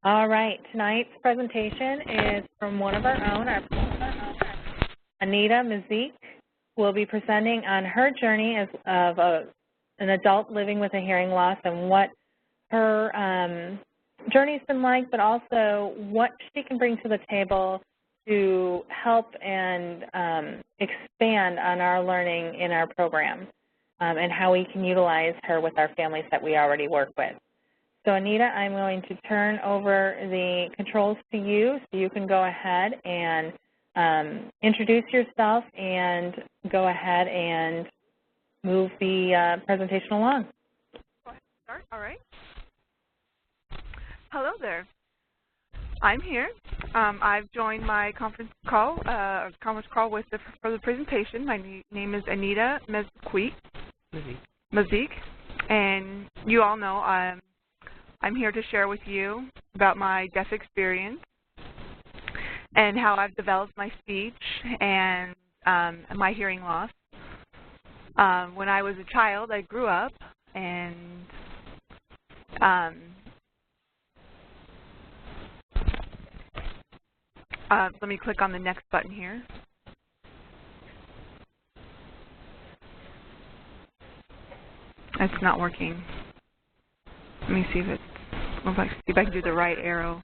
All right, tonight's presentation is from one of our own, Anita Mazik will be presenting on her journey of an adult living with a hearing loss and what her journey's been like, but also what she can bring to the table to help and expand on our learning in our program and how we can utilize her with our families that we already work with. So Anita, I'm going to turn over the controls to you so you can go ahead and introduce yourself and go ahead and move the presentation along. Go ahead and start. All right. Hello there. I'm here. I've joined my conference call with for the presentation. My name is Anita Mazik, and you all know I'm here to share with you about my deaf experience and how I've developed my speech and my hearing loss. When I was a child, I grew up and let me click on the next button here. It's not working. Let me see if I can do the right arrow.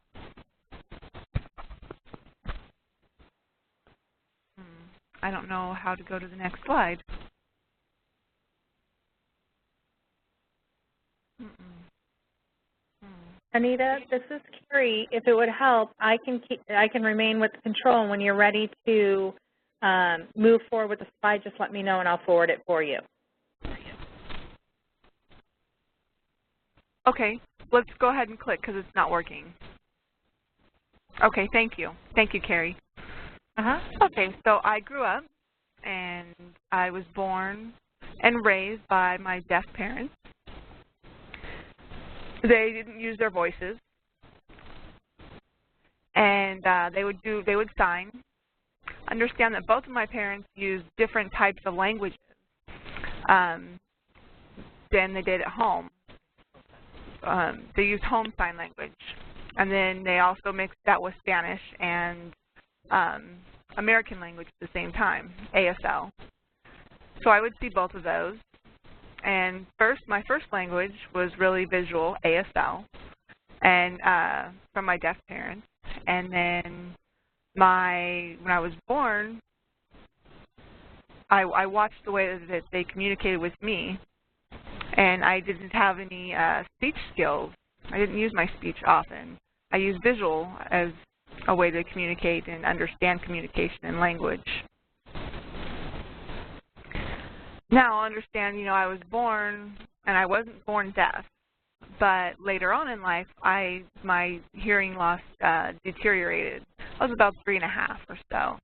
I don't know how to go to the next slide. Anita, this is Carrie. If it would help, I can remain with the control, and when you're ready to move forward with the slide, just let me know and I'll forward it for you. Okay, let's go ahead and click because it's not working. Okay, thank you. Thank you, Carrie. Okay, so I grew up and I was born and raised by my deaf parents. They didn't use their voices, and they would sign. Understand that both of my parents used different types of languages than they did at home. They used home sign language, and then they also mixed that with Spanish and American language at the same time, ASL. So I would see both of those. And my first language was really visual, ASL, and from my deaf parents. And then when I was born, I watched the way that they communicated with me, and I didn't have any speech skills. I didn't use my speech often. I used visual as a way to communicate and understand communication and language. Now, I understand, I was born, and I wasn't born deaf, but later on in life, my hearing loss deteriorated. I was about 3.5 or so.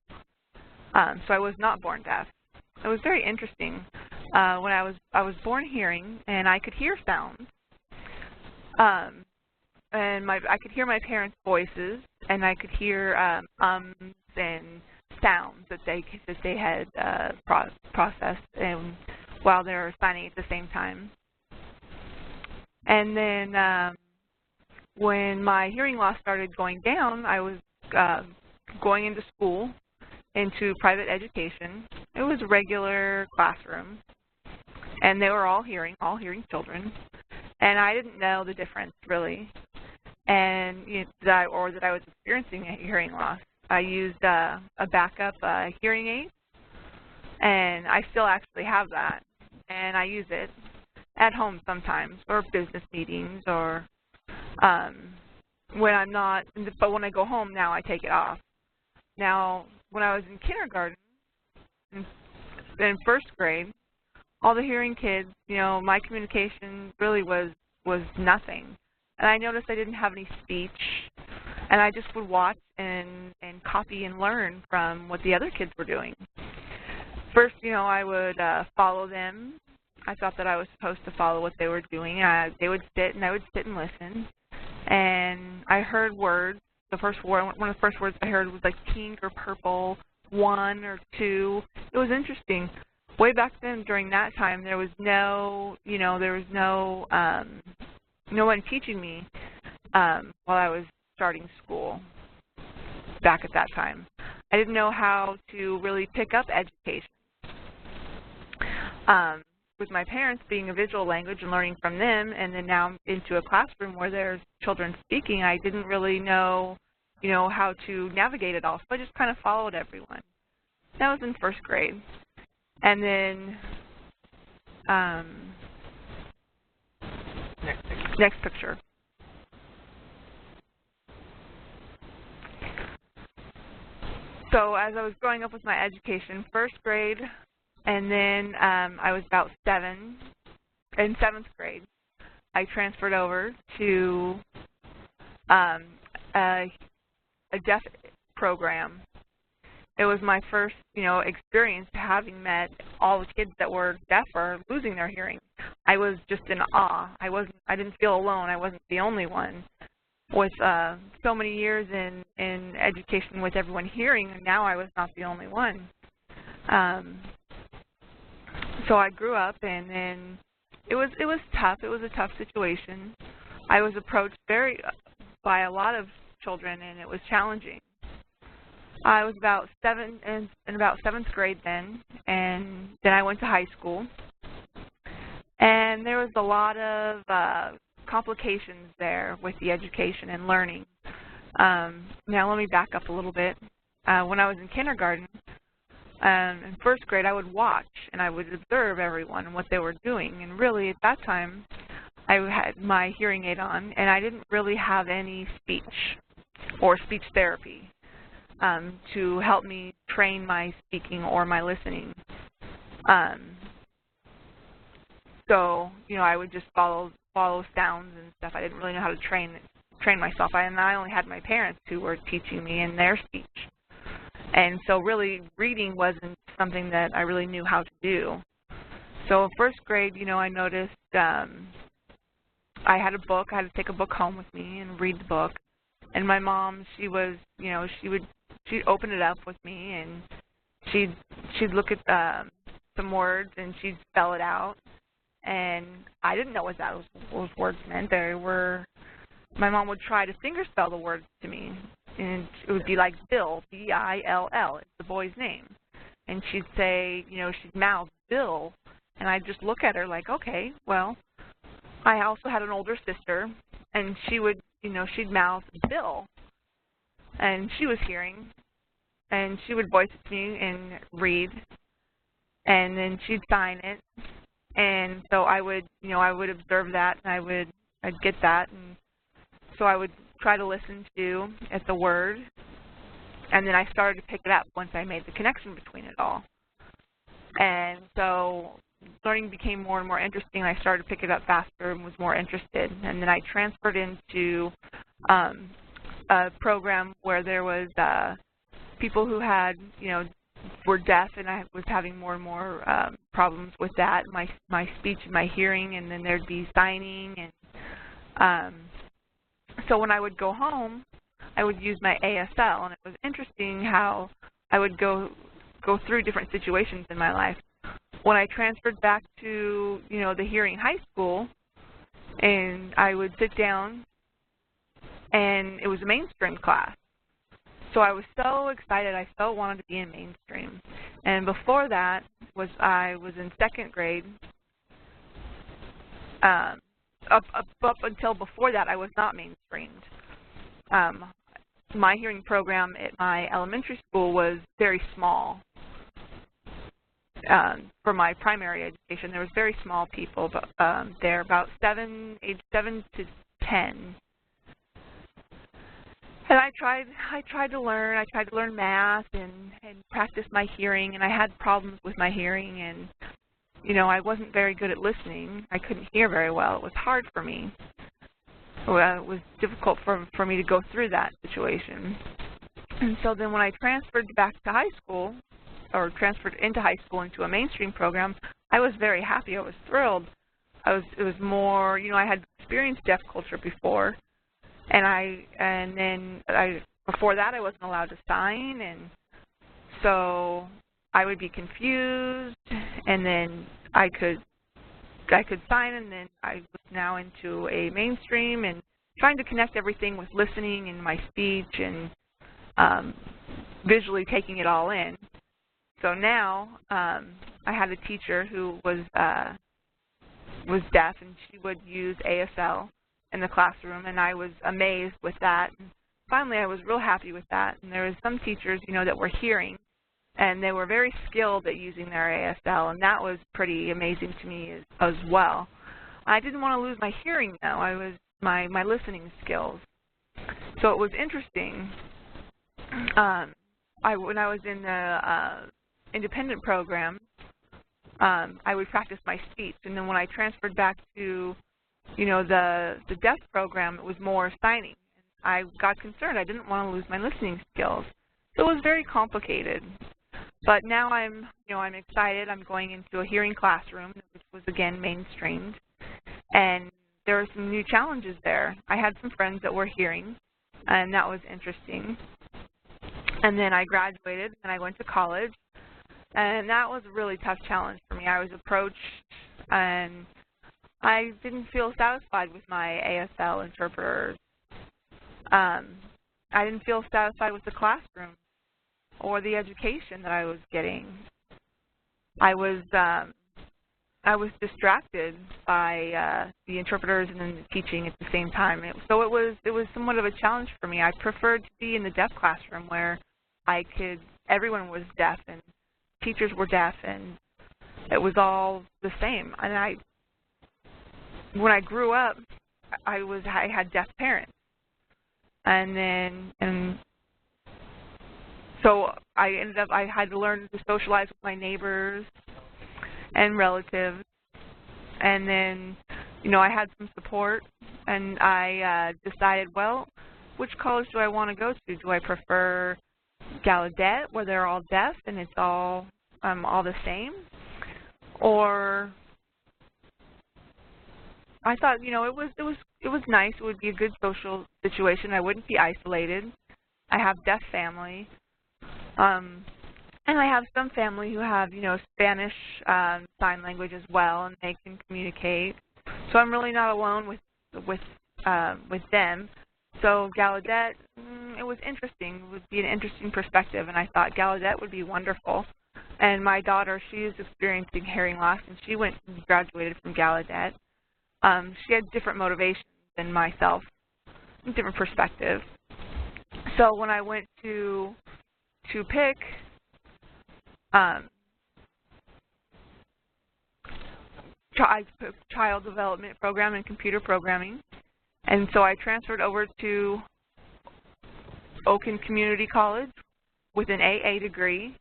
So I was not born deaf. It was very interesting. When I was born hearing, and I could hear sounds, and I could hear my parents' voices, and I could hear and sounds that they had processed and while they were signing at the same time. And then when my hearing loss started going down, I was going into school, into private education. It was a regular classroom, and they were all hearing children, and I didn't know the difference really, and that I was experiencing a hearing loss. I used a backup hearing aid, and I still actually have that, and I use it at home sometimes, or business meetings, or when I'm not, but when I go home now I take it off. Now, when I was in kindergarten, in first grade, all the hearing kids, my communication really was nothing. And I noticed I didn't have any speech, and I just would watch and copy and learn from what the other kids were doing. First, I would follow them. I thought that I was supposed to follow what they were doing. They would sit, and I would sit and listen. And I heard words. One of the first words I heard was like pink or purple, 1 or 2. It was interesting. Way back then, during that time, there was no one teaching me while I was starting school back at that time. I didn't know how to really pick up education. With my parents being a visual language and learning from them, and then now into a classroom where there's children speaking, I didn't really know, how to navigate it all. So I just kind of followed everyone. That was in first grade. And then, next picture. So as I was growing up with my education, first grade, and then I was about 7. In 7th grade, I transferred over to a deaf program. It was my first, experience having met all the kids that were deaf or losing their hearing. I was just in awe. I didn't feel alone. I wasn't the only one. With so many years in education with everyone hearing, and now I was not the only one. So I grew up, and then it was tough. It was a tough situation. I was approached by a lot of children, and it was challenging. I was about 7th grade then, and then I went to high school, and there was a lot of complications there with the education and learning. Now let me back up a little bit. When I was in kindergarten, in first grade, I would watch and I would observe everyone and what they were doing. And really, at that time, I had my hearing aid on, and I didn't really have any speech or speech therapy to help me train my speaking or my listening. So, I would just follow sounds and stuff. I didn't really know how to train myself. And I only had my parents who were teaching me in their speech. And so really reading wasn't something that I really knew how to do. So in first grade, I noticed I had a book. I had to take a book home with me and read the book. And my mom, she'd open it up with me, and she'd look at some words and she'd spell it out. And I didn't know what those words meant. My mom would try to fingerspell the words to me, and it would be like Bill, B-I-L-L. It's the boy's name. And she'd say, she'd mouth Bill, and I'd just look at her like, okay, well. I also had an older sister, and she would, she'd mouth Bill, and she was hearing, and she would voice it to me and read, and then she'd sign it. And so I would observe that, and I'd get that, and so I would try to listen at the word, and then I started to pick it up once I made the connection between it all. And so learning became more and more interesting, and I started to pick it up faster and was more interested. And then I transferred into a program where there was people who had, were deaf, and I was having more and more problems with that, my speech and my hearing, and then there'd be signing. And so when I would go home, I would use my ASL, and it was interesting how I would go through different situations in my life. When I transferred back to, the hearing high school, and I would sit down, and it was a mainstream class. So I was so excited. I so wanted to be in mainstream. And before that, I was in 2nd grade. Up until before that, I was not mainstreamed. My hearing program at my elementary school was very small. For my primary education, there was very small people, but they're about age 7 to 10. And I tried to learn. I tried to learn math and practice my hearing, and I had problems with my hearing, and I wasn't very good at listening. I couldn't hear very well. It was hard for me. It was difficult for me to go through that situation. And so then when I transferred back to high school, or transferred into high school into a mainstream program, I was very happy. I was thrilled. It was more, I had experienced deaf culture before, and then before that I wasn't allowed to sign, and so I would be confused, and then I could sign, and then I was now into a mainstream, and trying to connect everything with listening and my speech and visually taking it all in. So now I had a teacher who was deaf, and she would use ASL in the classroom, and I was amazed with that. And finally, I was real happy with that. And there was some teachers, that were hearing, and they were very skilled at using their ASL, and that was pretty amazing to me as well. I didn't want to lose my hearing, though. I was my listening skills. So it was interesting. When I was in the independent program, I would practice my speech, and then when I transferred back to, the deaf program, it was more signing. I got concerned. I didn't want to lose my listening skills. So it was very complicated. But now I'm excited. I'm going into a hearing classroom, which was, again, mainstreamed. And there are some new challenges there. I had some friends that were hearing, and that was interesting. And then I graduated, and I went to college. And that was a really tough challenge for me. I was approached, and I didn't feel satisfied with my ASL interpreters. I didn't feel satisfied with the classroom or the education that I was getting. I was distracted by the interpreters and then the teaching at the same time. So it was somewhat of a challenge for me. I preferred to be in the deaf classroom where everyone was deaf and teachers were deaf, and it was all the same. And when I grew up, I had deaf parents, and so I had to learn to socialize with my neighbors and relatives, and then I had some support, and I decided, well, which college do I want to go to? Do I prefer Gallaudet, where they're all deaf and it's all the same, or I thought it was nice. It would be a good social situation. I wouldn't be isolated. I have deaf family, and I have some family who have Spanish sign language as well, and they can communicate. So I'm really not alone with them. So Gallaudet, it was interesting. It would be an interesting perspective, and I thought Gallaudet would be wonderful. And my daughter, she is experiencing hearing loss, and she went and graduated from Gallaudet. She had different motivations than myself, different perspective. So when I went to pick child development program and computer programming, and so I transferred over to Oakland Community College with an AA degree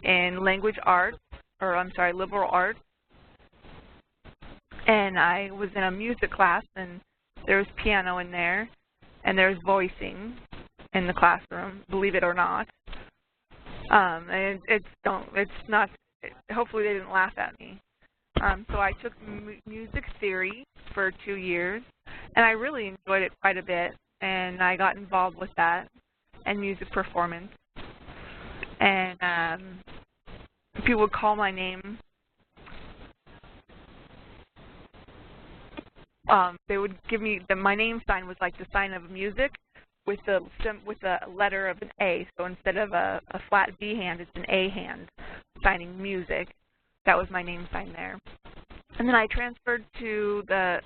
in language arts, liberal arts. And I was in a music class, and there's piano in there, and there's voicing in the classroom, believe it or not. And hopefully they didn't laugh at me. So I took music theory for 2 years, and I really enjoyed it quite a bit, and I got involved with that and music performance. And people would call my name. They would give me my name sign was like the sign of music with the letter of an A. So instead of a flat B hand, it's an A hand signing music. That was my name sign there. And then I transferred to the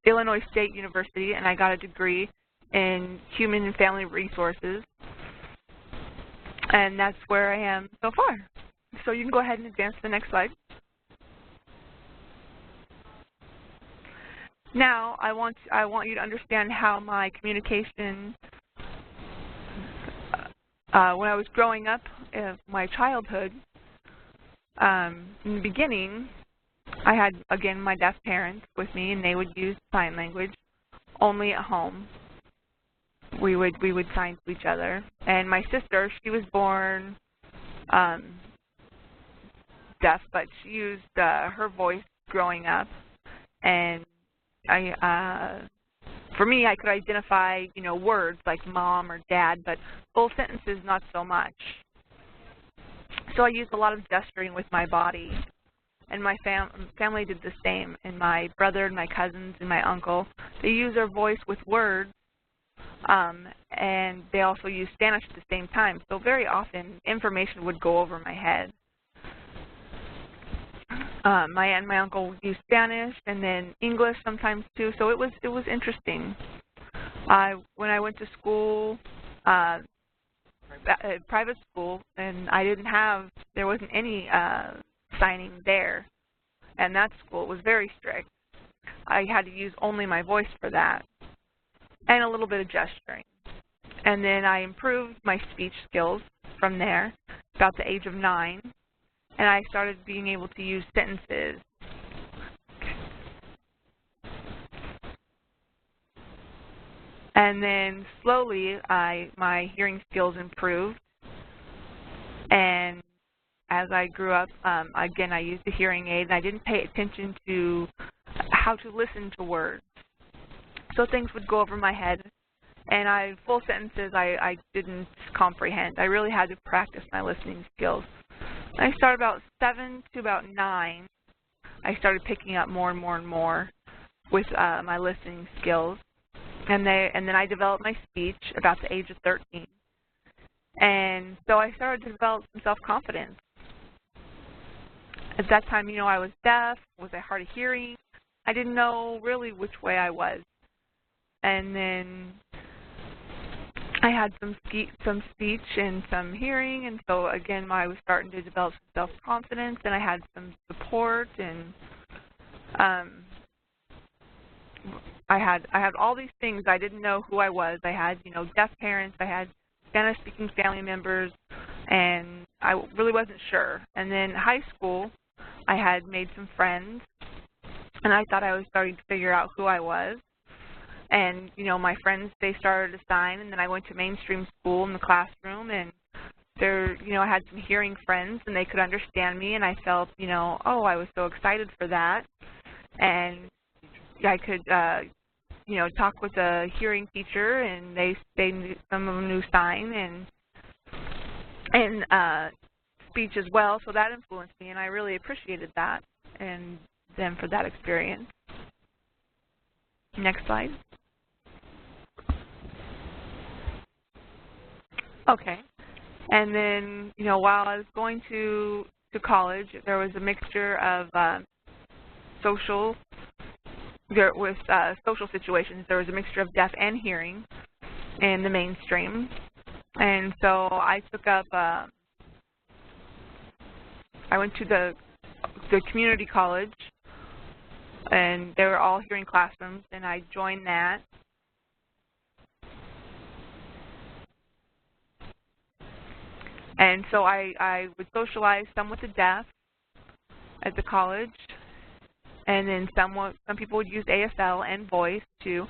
Illinois State University, and I got a degree in Human and Family Resources. And that's where I am so far. So you can go ahead and advance to the next slide. Now, I want you to understand how my communication, when I was growing up, my childhood, in the beginning, I had, again, my deaf parents with me, and they would use sign language only at home. We would sign to each other. And my sister, she was born deaf, but she used her voice growing up, and for me, I could identify, words like mom or dad, but full sentences, not so much. So I used a lot of gesturing with my body, and my family did the same. And my brother and my cousins and my uncle, they use their voice with words, and they also use Spanish at the same time. So very often information would go over my head. My aunt and my uncle would use Spanish and then English sometimes too. So it was interesting. When I went to school, private school, and there wasn't any signing there. And that school was very strict. I had to use only my voice for that, and a little bit of gesturing. And then I improved my speech skills from there, about the age of 9, and I started being able to use sentences. And then slowly, my hearing skills improved, and as I grew up, again, I used a hearing aid, and I didn't pay attention to how to listen to words. So things would go over my head, and full sentences I didn't comprehend. I really had to practice my listening skills. I started about 7 to about 9. I started picking up more and more and more with my listening skills, and then I developed my speech about the age of 13. And so I started to develop some self-confidence. At that time, I was deaf, was I hard of hearing? I didn't know really which way I was. And then I had some speech and some hearing, and so again, I was starting to develop some self-confidence, and I had some support, and I had all these things. I didn't know who I was. I had, deaf parents. I had Spanish-speaking family members, and I really wasn't sure. And then high school, I had made some friends, and I thought I was starting to figure out who I was. And, my friends, they started to sign, and then I went to mainstream school in the classroom, and there, I had some hearing friends, and they could understand me, and I felt, oh, I was so excited for that. And I could, talk with a hearing teacher, and they knew, some of them knew sign and speech as well, so that influenced me, and I really appreciated that and them for that experience. Next slide. Okay. And then, while I was going to college, there was a mixture of social situations. There was a mixture of deaf and hearing in the mainstream. And so I took up, I went to the community college, and they were all hearing classrooms, and I joined that. And so I would socialize some with the deaf at the college, and then some people would use ASL and voice too.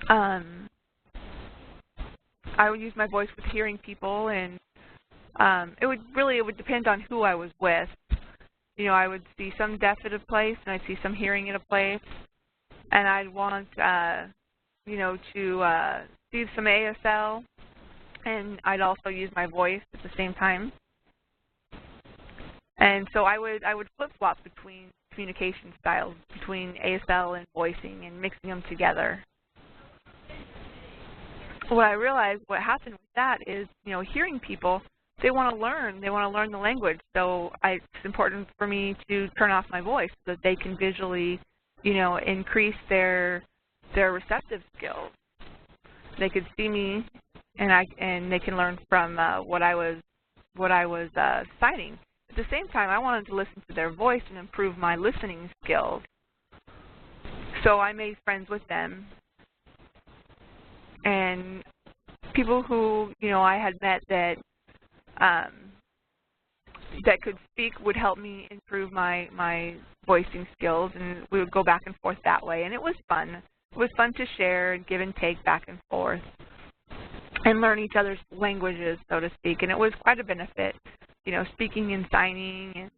I would use my voice with hearing people, and it would depend on who I was with. I would see some deaf at a place, and I'd see some hearing at a place, and I'd want, to see some ASL, and I'd also use my voice at the same time. And so I would flip-flop between communication styles, between ASL and voicing, and mixing them together. What I realized, what happened with that is, hearing people, they want to learn the language. So it's important for me to turn off my voice so that they can visually, increase their receptive skills. They could see me, and they can learn from what I was signing. At the same time, I wanted to listen to their voice and improve my listening skills. So I made friends with them, and people who I had met that could speak would help me improve my voicing skills, and we would go back and forth that way, and it was fun. It was fun to share and give and take back and forth and learn each other's languages, so to speak, and it was quite a benefit, speaking and signing and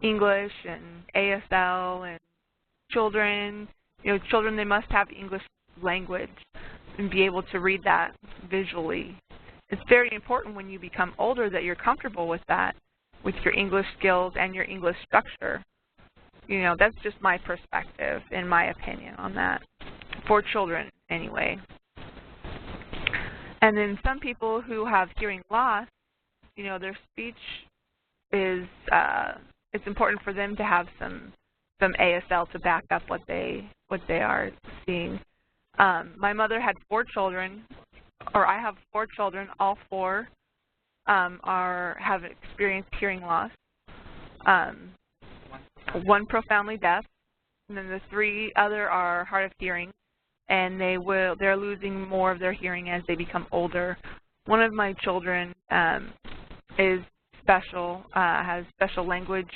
English and ASL and children. Children, they must have English language and be able to read that visually. It's very important when you become older that you're comfortable with that, with your English skills and your English structure. That's just my perspective and my opinion on that. for children anyway. And then some people who have hearing loss, you know, their speech is, it's important for them to have some ASL to back up what they are seeing. My mother had 4 children, or I have 4 children. All 4 have experienced hearing loss. 1 profoundly deaf, and then the 3 other are hard of hearing, and they're losing more of their hearing as they become older. One of my children is special, has special language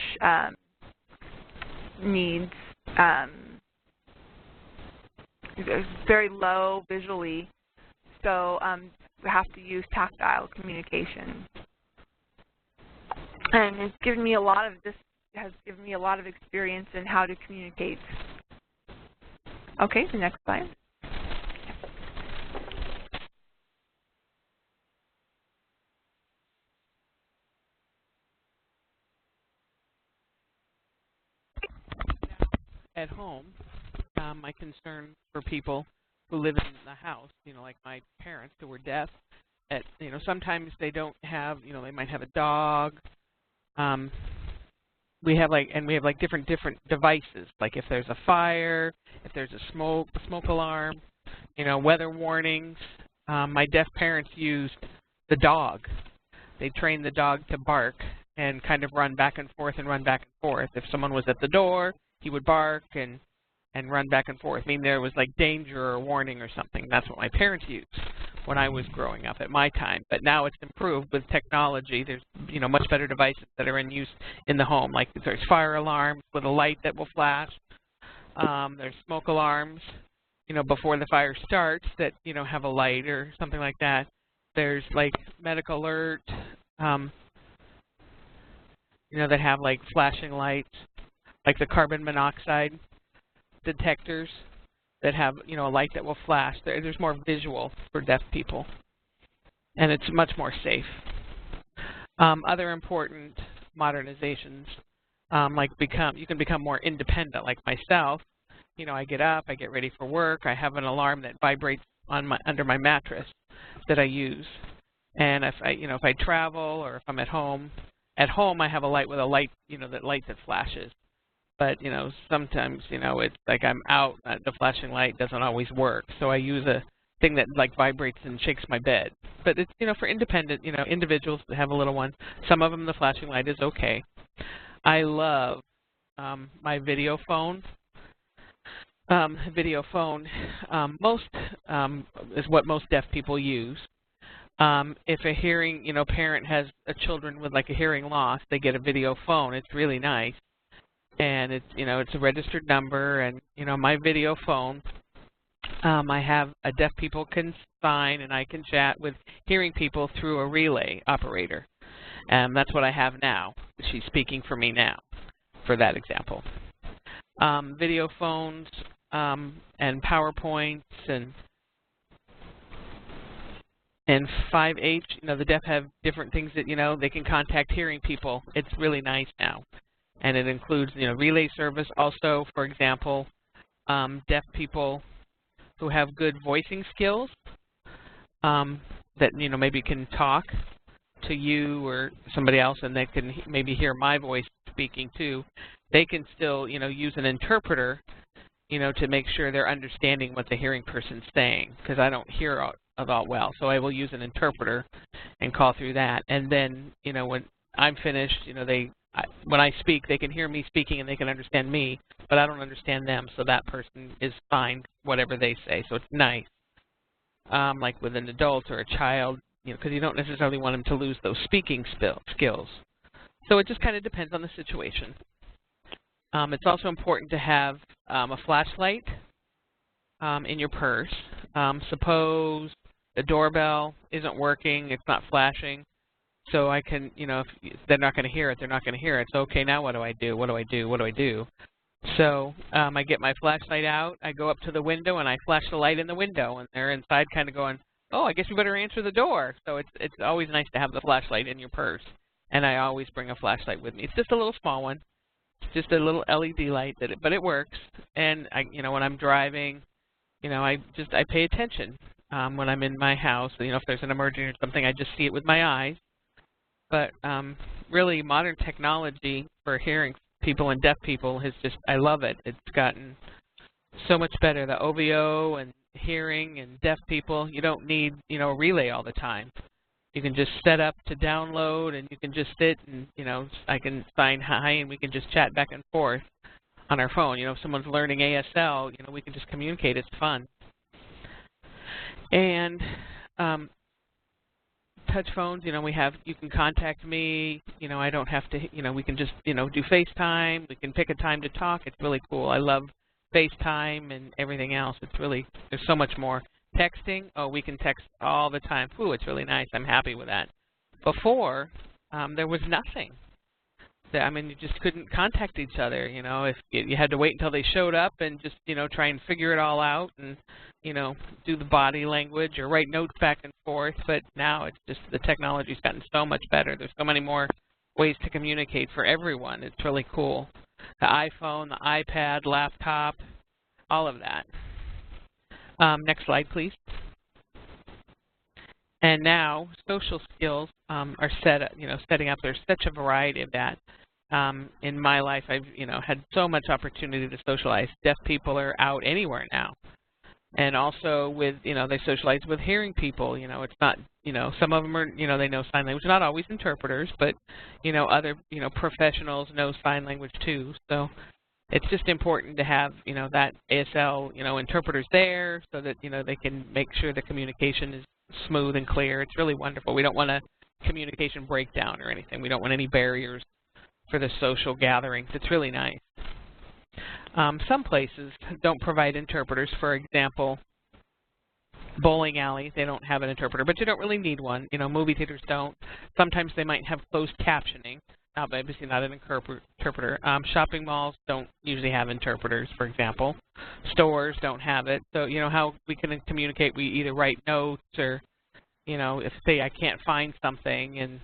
needs, very low visually, so we have to use tactile communication. And it's given me a lot of experience in how to communicate. Okay, the next slide. At home, my concern for people who live in the house, you know, like my parents who were deaf, you know, sometimes they don't have, you know, they might have a dog. We have different devices, like if there's a fire, if there's a smoke alarm, you know, weather warnings. My deaf parents used the dog. They trained the dog to bark and kind of run back and forth and run back and forth. If someone was at the door, he would bark and run back and forth. I mean, there was like danger or warning or something. That's what my parents used when I was growing up at my time. But now it's improved with technology. There's, you know, much better devices that are in use in the home. Like there's fire alarms with a light that will flash. There's smoke alarms, you know, before the fire starts that, you know, have a light or something like that. There's like medical alert, you know, that have like flashing lights, like the carbon monoxide detectors that have, you know, a light that will flash. There's more visual for deaf people, and it's much more safe. Other important modernizations, like you can become more independent. Like myself, you know, I get up, I get ready for work. I have an alarm that vibrates under my mattress that I use. And if I travel or if I'm at home I have a light with a light, you know, that light that flashes. But, you know, sometimes, you know, it's like I'm out, the flashing light doesn't always work. So I use a thing that like vibrates and shakes my bed. But it's, you know, for independent, you know, individuals that have a little one. Some of them the flashing light is okay. I love my video phone. Is what most deaf people use. If a hearing, you know, parent has a children with like a hearing loss, they get a video phone. It's really nice. And it's, you know, it's a registered number, and, you know, my video phone, I have a deaf people can sign, and I can chat with hearing people through a relay operator. And that's what I have now. She's speaking for me now, for that example. Video phones and PowerPoints and 5H, you know, the deaf have different things that, you know, they can contact hearing people. It's really nice now. And it includes, you know, relay service. Also, for example, deaf people who have good voicing skills that, you know, maybe can talk to you or somebody else, and they can maybe hear my voice speaking too. They can still, you know, use an interpreter, you know, to make sure they're understanding what the hearing person's saying, because I don't hear all well. So I will use an interpreter and call through that. And then, you know, when I'm finished, you know, when I speak, they can hear me speaking and they can understand me, but I don't understand them, so that person is fine, whatever they say. So it's nice, like with an adult or a child, you know, because you don't necessarily want them to lose those speaking skills. So it just kind of depends on the situation. It's also important to have a flashlight in your purse. Suppose the doorbell isn't working, it's not flashing. So I can, you know, if they're not going to hear it, they're not going to hear it. So, okay, now what do I do? What do I do? What do I do? So I get my flashlight out, I go up to the window, and I flash the light in the window. And they're inside kind of going, oh, I guess we better answer the door. So it's always nice to have the flashlight in your purse. And I always bring a flashlight with me. It's just a little small one. It's just a little LED light, but it works. And, you know, when I'm driving, I pay attention when I'm in my house. If there's an emergency or something, I just see it with my eyes. But really, modern technology for hearing people and deaf people has I love it. It's gotten so much better. The OVO and hearing and deaf people, you don't need, a relay all the time. You can just set up to download, and you can just sit and, I can sign hi, and we can just chat back and forth on our phone. If someone's learning ASL, we can just communicate. It's fun. And touch phones, you can contact me, I don't have to, we can just, do FaceTime. We can pick a time to talk. It's really cool. I love FaceTime and everything else. It's really, there's so much more. Texting, we can text all the time. Ooh, it's really nice. I'm happy with that. Before, there was nothing. You just couldn't contact each other, if you had to wait until they showed up and just, try and figure it all out and, do the body language or write notes back and forth. But now it's just the technology's gotten so much better. There's so many more ways to communicate for everyone. It's really cool. The iPhone, the iPad, laptop, all of that. Next slide, please. And now social skills are setting up. There's such a variety of that. In my life, I've had so much opportunity to socialize. Deaf people are out anywhere now, and also with they socialize with hearing people. It's not some of them are they know sign language. Not always interpreters, but other professionals know sign language too. So it's just important to have that ASL interpreters there so that they can make sure the communication is smooth and clear. It's really wonderful. We don't want a communication breakdown or anything. We don't want any barriers for the social gatherings. It's really nice. Some places don't provide interpreters. For example, bowling alleys, they don't have an interpreter, but you don't really need one. Movie theaters don't. Sometimes they might have closed captioning. Obviously not an interpreter. Shopping malls don't usually have interpreters, for example. Stores don't have it. So, how we can communicate, we either write notes or, if, say, I can't find something and,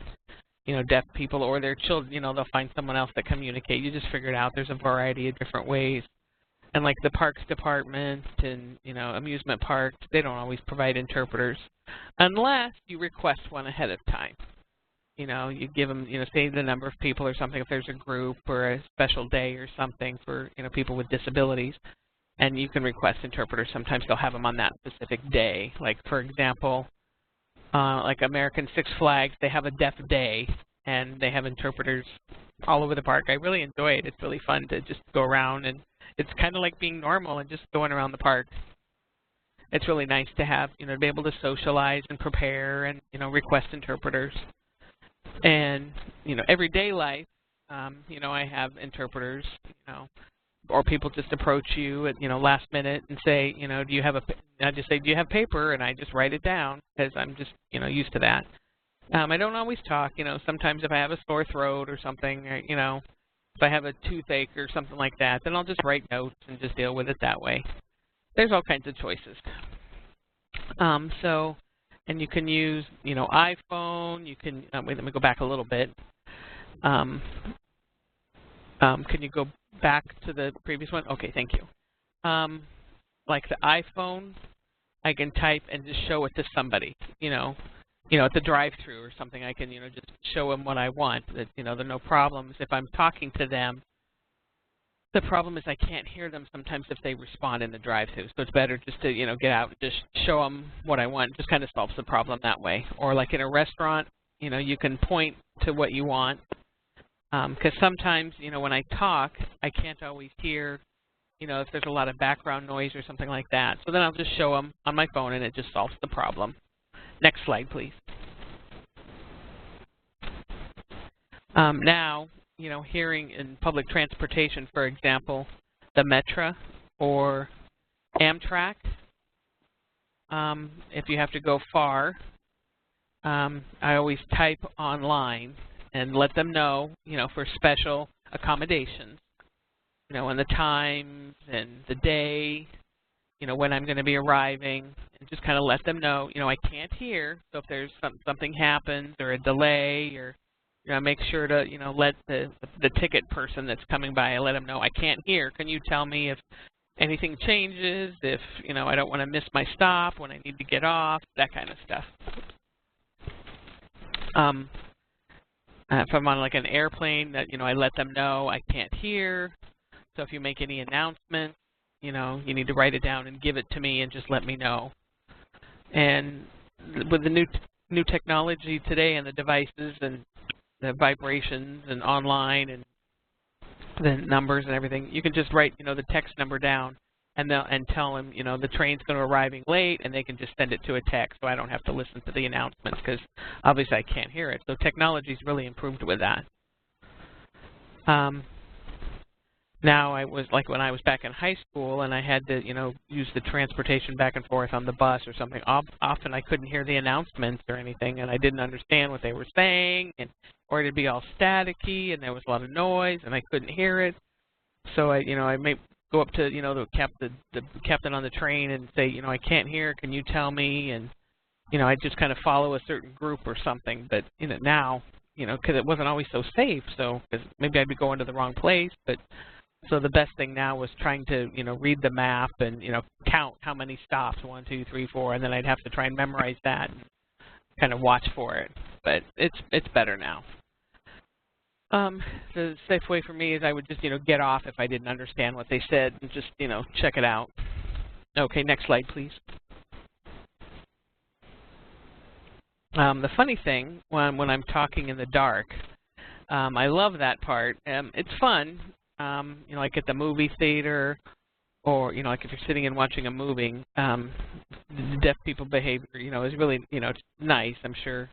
deaf people or their children, they'll find someone else that communicate. You just figure it out. There's a variety of different ways. And like the parks department and, amusement parks, they don't always provide interpreters unless you request one ahead of time. You give them, say the number of people or something, if there's a group or a special day or something for, people with disabilities, and you can request interpreters. Sometimes they'll have them on that specific day. Like, for example, like American Six Flags, they have a deaf day, and they have interpreters all over the park. I really enjoy it. It's really fun to just go around, and it's kind of like being normal and just going around the park. It's really nice to have, to be able to socialize and prepare and, request interpreters. And, everyday life, I have interpreters, or people just approach you at, last minute and say, do you have I just say, do you have paper? And I just write it down because I'm just, used to that. I don't always talk, sometimes if I have a sore throat or something, or, if I have a toothache or something like that, then I'll just write notes and just deal with it that way. There's all kinds of choices. And you can use, iPhone. You can, wait, let me go back a little bit. Can you go back to the previous one? Okay, thank you. Like the iPhone, I can type and just show it to somebody, at the drive-thru or something. I can, just show them what I want. That, there are no problems. If I'm talking to them, the problem is I can't hear them sometimes if they respond in the drive-thru. So it's better just to, get out and just show them what I want. It just kind of solves the problem that way. Or like in a restaurant, you can point to what you want. Because sometimes, when I talk, I can't always hear, if there's a lot of background noise or something like that. So then I'll just show them on my phone, and it just solves the problem. Next slide, please. Now, hearing in public transportation, for example, the Metra or Amtrak, if you have to go far, I always type online and let them know, for special accommodations, and the times and the day, when I'm going to be arriving, and just kind of let them know, I can't hear, so if there's something happens or a delay or, make sure to, let the ticket person that's coming by, I let them know I can't hear. Can you tell me if, anything changes, if, I don't want to miss my stop, when I need to get off, that kind of stuff. If I'm on like an airplane, that, I let them know I can't hear. So if you make any announcements, you need to write it down and give it to me and just let me know. And with the new technology today and the devices and the vibrations and online and the numbers and everything, you can just write, the text number down and tell them, the train's going to arriving late, and they can just send it to a text, so I don't have to listen to the announcements because obviously I can't hear it. So technology's really improved with that. Now I was like when I was back in high school and I had to, use the transportation back and forth on the bus or something. Often I couldn't hear the announcements or anything, and I didn't understand what they were saying, or it'd be all staticky, and there was a lot of noise, and I couldn't hear it. So I may go up to the captain on the train and say, I can't hear. Can you tell me? And I just kind of follow a certain group or something. But now, because it wasn't always so safe, so because maybe I'd be going to the wrong place, but. So the best thing now was trying to, read the map and, count how many stops, 1, 2, 3, 4, and then I'd have to try and memorize that and kind of watch for it. But it's better now. The safe way for me is I would just, get off if I didn't understand what they said and just, check it out. Okay, next slide, please. The funny thing when I'm talking in the dark, I love that part. It's fun. Like at the movie theater, or like if you're sitting and watching a movie, the deaf people behavior, is really, it's nice. I'm sure,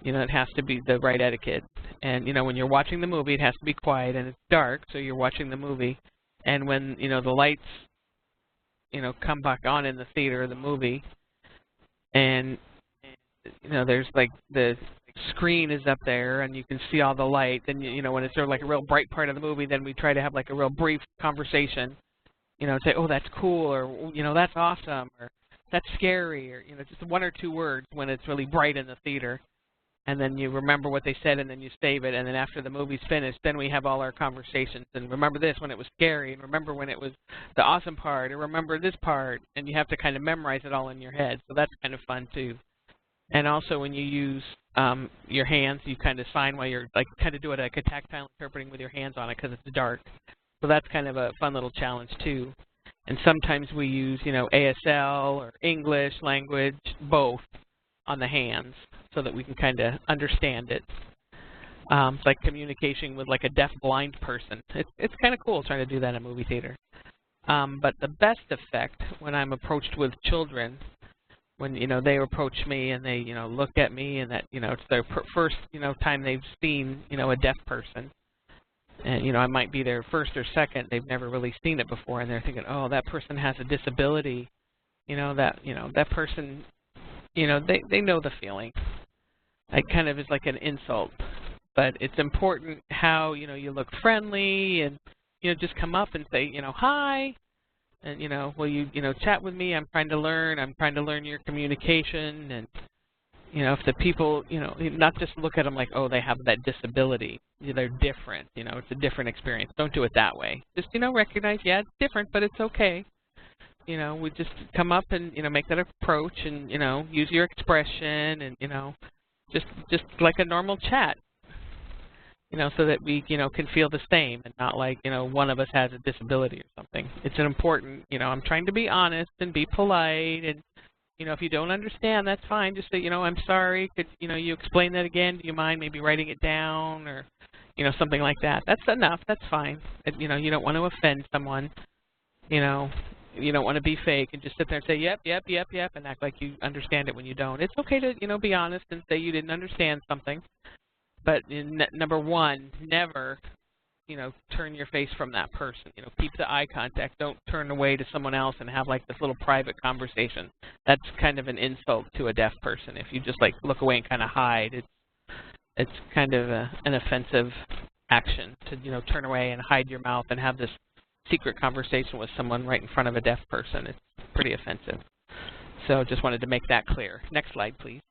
it has to be the right etiquette. And when you're watching the movie, it has to be quiet and it's dark, so you're watching the movie. And when the lights, come back on in the theater or the movie, and there's like the screen is up there and you can see all the light, then when it's sort of like a real bright part of the movie, then we try to have like a real brief conversation, say, oh, that's cool, or that's awesome, or that's scary, or just 1 or 2 words when it's really bright in the theater, and then you remember what they said and then you save it, and then after the movie's finished, then we have all our conversations, and remember this when it was scary, and remember when it was the awesome part, or remember this part, and you have to kind of memorize it all in your head. So that's kind of fun too. And also when you use your hands, you kind of sign while you're kind of do it like a tactile interpreting with your hands on it because it's dark. So that's kind of a fun little challenge too. And sometimes we use, ASL or English language, both on the hands so that we can kind of understand it. It's like communication with like a deaf blind person. It's kind of cool trying to do that in a movie theater. But the best effect when I'm approached with children, when they approach me and they look at me and that it's their first time they've seen a deaf person, and I might be their first or second, they've never really seen it before, and they're thinking, oh, that person has a disability, that person, they know the feeling. It kind of is like an insult, but it's important how you look friendly and just come up and say hi. And, will you, chat with me? I'm trying to learn your communication. And, if the people, not just look at them like, oh, they have that disability. They're different. It's a different experience. Don't do it that way. Just, recognize, yeah, it's different, but it's okay. We just come up and, make that approach and, use your expression and, just like a normal chat. So that we, can feel the same and not like, one of us has a disability or something. It's an important, I'm trying to be honest and be polite. And, if you don't understand, that's fine. Just say, I'm sorry. Could, you explain that again? Do you mind maybe writing it down or, something like that? That's enough. That's fine. You don't want to offend someone. You don't want to be fake and just sit there and say, yep, and act like you understand it when you don't. It's okay to, be honest and say you didn't understand something. But number one, never, turn your face from that person. Keep the eye contact. Don't turn away to someone else and have like this little private conversation. That's kind of an insult to a deaf person. If you just like look away and kind of hide, it's kind of an offensive action to, turn away and hide your mouth and have this secret conversation with someone right in front of a deaf person. It's pretty offensive. So just wanted to make that clear. Next slide, please.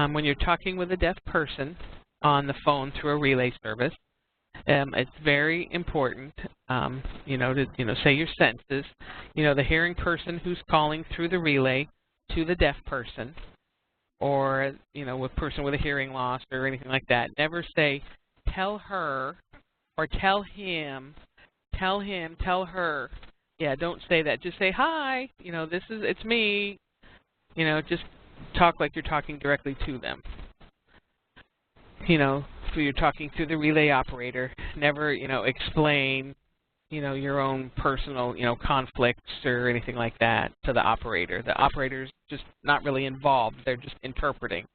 When you're talking with a deaf person, on the phone through a relay service. It's very important, to say your sentences. The hearing person who's calling through the relay to the deaf person, or a person with a hearing loss or anything like that. Never say, tell her, or tell him, tell her. Yeah, don't say that. Just say, hi, it's me. Just talk like you're talking directly to them. So you're talking to the relay operator. Never, explain, your own personal, conflicts or anything like that to the operator. The operator's just not really involved. They're just interpreting.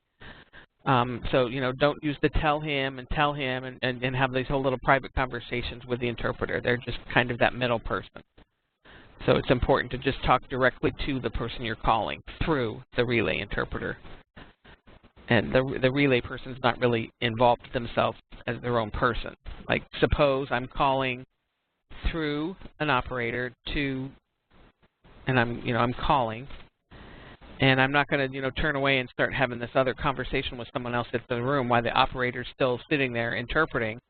So, don't use the tell him and have these whole little private conversations with the interpreter. They're just kind of that middle person. So it's important to just talk directly to the person you're calling through the relay interpreter. And the relay person's not really involved themselves as their own person. Like, suppose I'm calling through an operator and I'm calling, and I'm not going to, turn away and start having this other conversation with someone else in the room while the operator's still sitting there interpreting,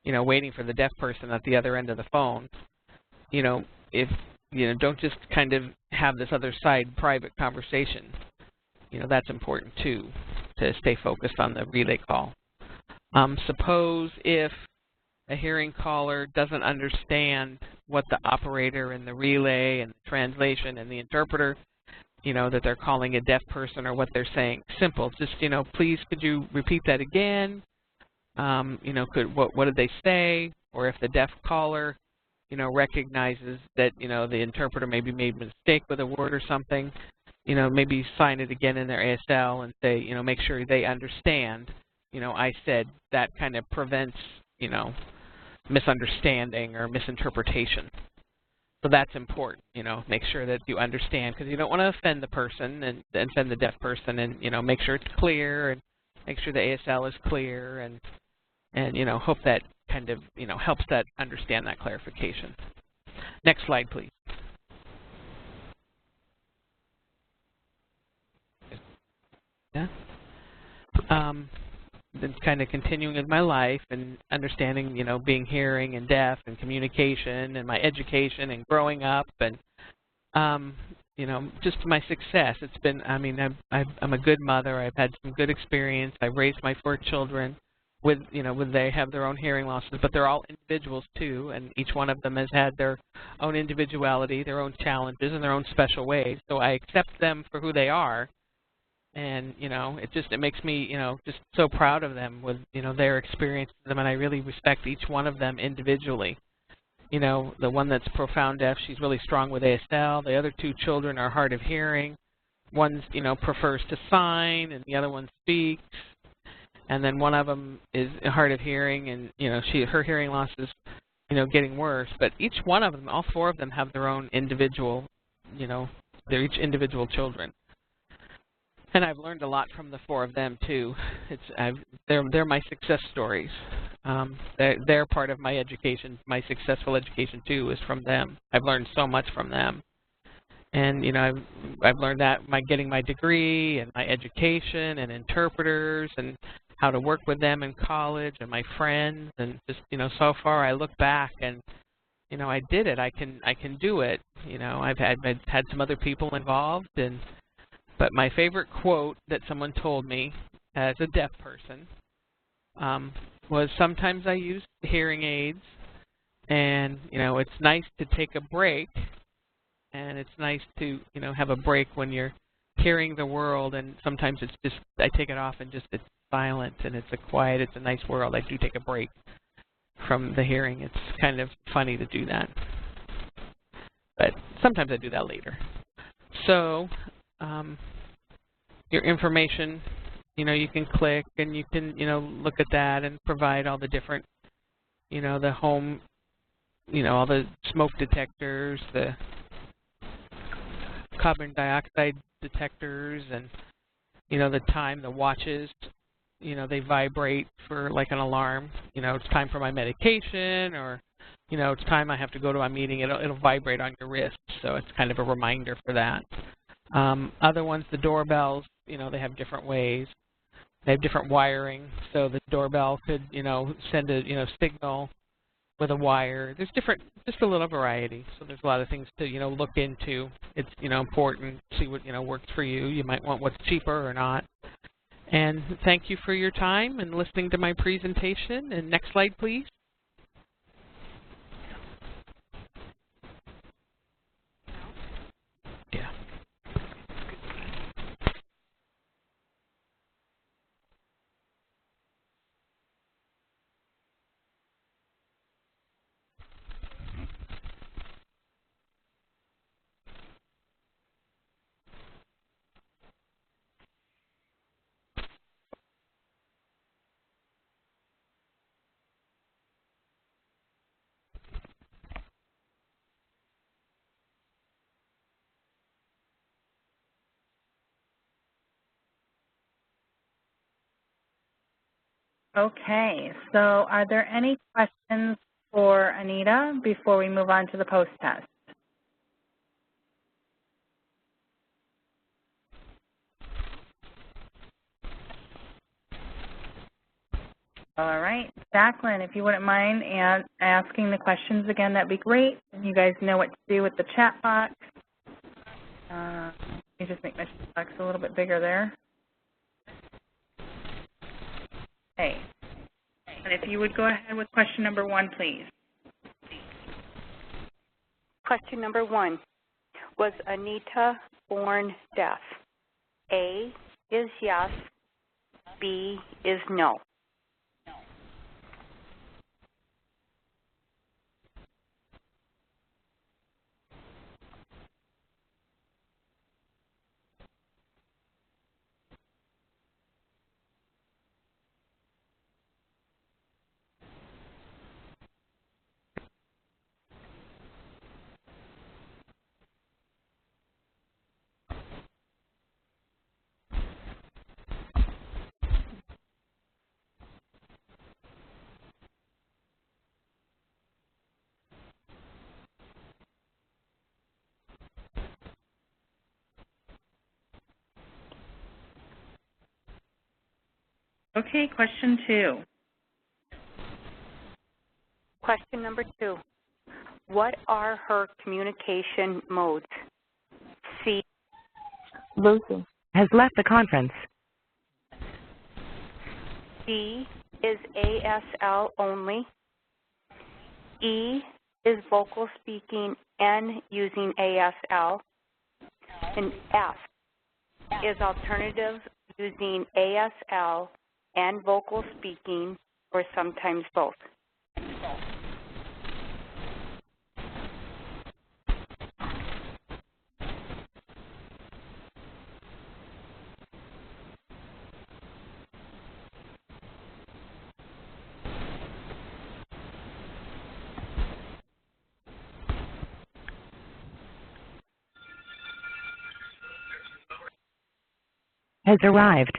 waiting for the deaf person at the other end of the phone. Don't just kind of have this other side private conversation. That's important too, to stay focused on the relay call. Suppose if a hearing caller doesn't understand what the operator and the relay and the translation and the interpreter, that they're calling a deaf person or what they're saying. Simple. Just, please could you repeat that again? What did they say? Or if the deaf caller, recognizes that, the interpreter maybe made a mistake with a word or something, maybe sign it again in their ASL and say, make sure they understand, I said. That kind of prevents, misunderstanding or misinterpretation. So that's important, make sure that you understand, because you don't want to offend the person and offend the deaf person, and, make sure it's clear and make sure the ASL is clear, and hope that kind of, helps that understand that clarification. Next slide, please. Yeah. Then kind of continuing with my life and understanding, being hearing and deaf and communication and my education and growing up and, just my success. It's been, I'm a good mother. I've had some good experience. I've raised my 4 children with, they have their own hearing losses, but they're all individuals too, and each one of them has had their own individuality, their own challenges, and their own special ways. So I accept them for who they are. And, it makes me, just so proud of them with, their experience with them, and I really respect each one of them individually. The one that's profound deaf, she's really strong with ASL. The other 2 children are hard of hearing. One's, prefers to sign, and the other one speaks. And then one of them is hard of hearing, and, her hearing loss is, getting worse. But each one of them, all 4 of them have their own individual, they're each individual children. And I've learned a lot from the 4 of them too. They're my success stories. They're part of my education. My successful education too is from them. I've learned so much from them. And I've learned that by getting my degree and my education and interpreters and how to work with them in college and my friends, and just so far I look back and I did it. I can do it. I've had some other people involved, but my favorite quote that someone told me as a deaf person was, sometimes I use hearing aids, and, it's nice to take a break, and it's nice to, have a break when you're hearing the world, and sometimes it's just, I take it off and just it's silent, and it's a nice world. I do take a break from the hearing. It's kind of funny to do that, but sometimes I do that later. So, your information, you can click and you can, look at that and provide all the different, the home, all the smoke detectors, the carbon dioxide detectors, and, the time, the watches, they vibrate for like an alarm. It's time for my medication, or, it's time I have to go to a meeting. It'll vibrate on your wrist, so it's kind of a reminder for that. Other ones, the doorbells, they have different ways. They have different wiring, so the doorbell could, send a, signal with a wire. There's just a little variety. So there's a lot of things to, look into. It's, important to see what, works for you. You might want what's cheaper or not. And thank you for your time and listening to my presentation. And next slide, please. Yeah. Okay, so are there any questions for Anita before we move on to the post-test? All right, Jacqueline, if you wouldn't mind asking the questions again, that'd be great. You guys know what to do with the chat box. Let me just make my chat box a little bit bigger there. Okay, and if you would go ahead with question number 1, please. Question number 1. Was Anita born deaf? A is yes, B is no. Okay, question 2. Question number 2. What are her communication modes? C. Lucy has left the conference. D is ASL only. E is vocal speaking and using ASL. And F is alternative using ASL and vocal speaking, or sometimes both. Has arrived.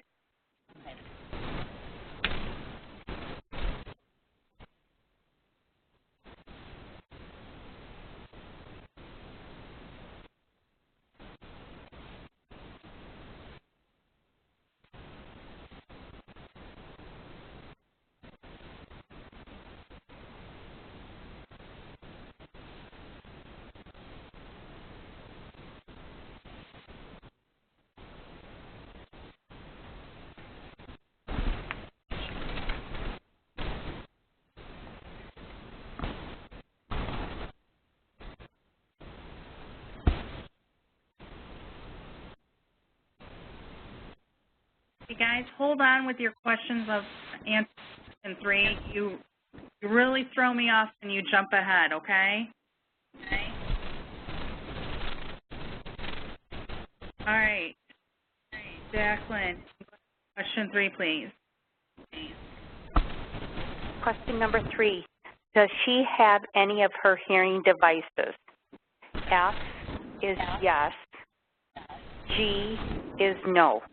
Hey guys, hold on with your questions of answer question 3. You really throw me off and you jump ahead, okay? All right. Jacqueline, question 3, please. Question number 3. Does she have any of her hearing devices? F is yes. G is no.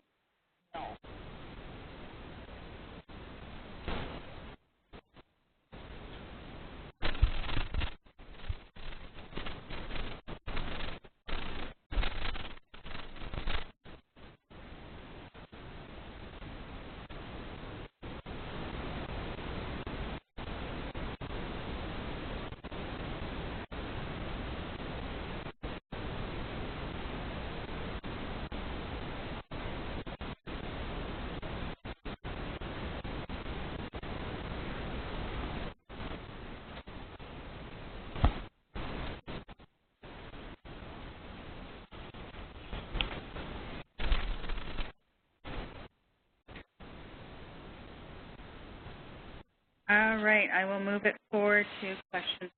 All right, I will move it forward to question.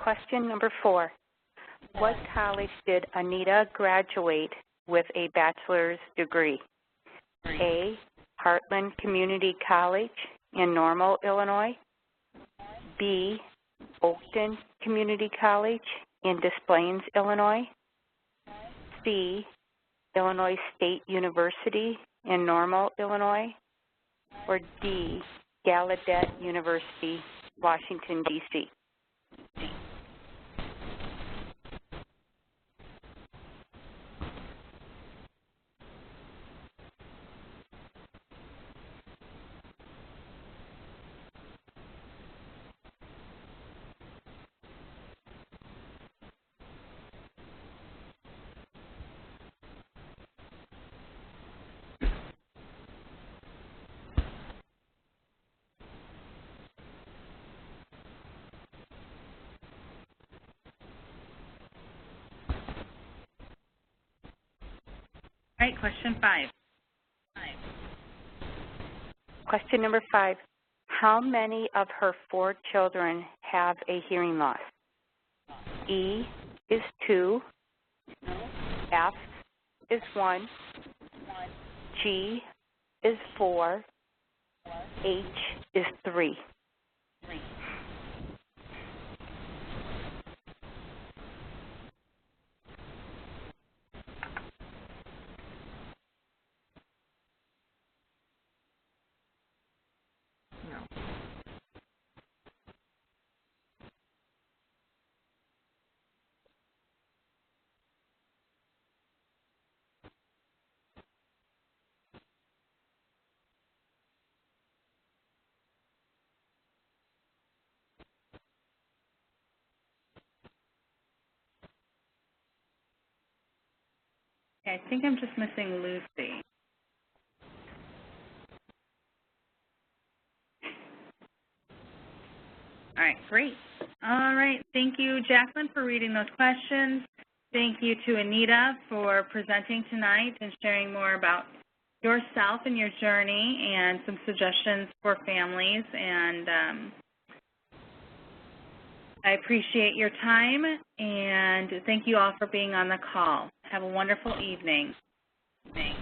Question number 4. What college did Anita graduate with a bachelor's degree? A, Heartland Community College in Normal, Illinois. B, Oakton Community College in Des Plaines, Illinois. C, Illinois State University in Normal, Illinois. Or D, Gallaudet University, Washington, D.C. All right, question 5. Question number 5. How many of her 4 children have a hearing loss? E is 2. F is 1. G is 4. H is 3. Okay, I think I'm just missing Lucy. All right, great. All right, thank you, Jacqueline, for reading those questions. Thank you to Anita for presenting tonight and sharing more about yourself and your journey and some suggestions for families. And I appreciate your time, and thank you all for being on the call. Have a wonderful evening. Thanks.